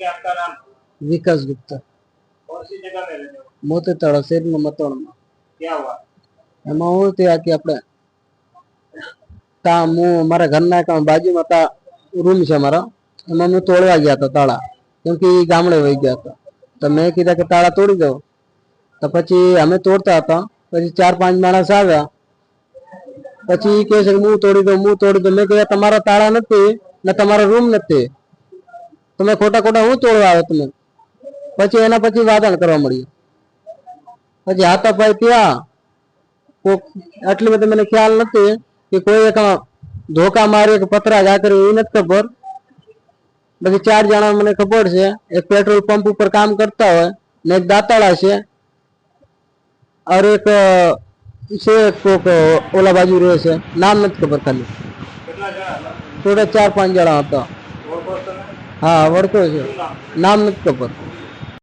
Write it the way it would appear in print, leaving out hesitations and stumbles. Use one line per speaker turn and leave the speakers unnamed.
Okay, आपका नाम?
विकास गुप्ता,
कौन सी जगह में रहते हो?
मोते तड़ा शेर में मतोड़ में
क्या हुआ?
એમાં હું થયું કે આપણે હું મારા ઘરના બાજુમાં રૂમ છે મારા, એમાં હું તોડવા ગયા હતા તાળા, કેમ કે એ ગામડે વહી ગયા હતા. તો મેં કીધા કે તાળા તોડી દો. તો પછી અમે તોડતા હતા, પછી 4-5 માણસ આવ્યા, પછી એ કહે છે કે હું તોડી દઉં. મેં કીધા તમારા તાળા નથી ને તમારો રૂમ નથી, તમે ખોટા હું તોડવા આવ્યો તમે? પછી એના પછી વાદળ કરવા મળ્યું. પછી હાથાપાઈ ત્યાં આટલી બધી મને ખ્યાલ નથી કે કોઈ ધોકા માર્યો કે પથરા ઘા કર્યો, એ નથી ખબર. પછી 4 જણા મને ખબર છે, એક પેટ્રોલ પંપ ઉપર કામ કરતા હોય ને એક દાતાળા છે, और एक છે કોક ઓલા બાજુ રહે છે, નામ નથી ખબર ખાલી.
कितना जन?
થોડા 4-5 જણા હતા.
और कौन सा?
હા વળતો છે, નામ નથી ખબર.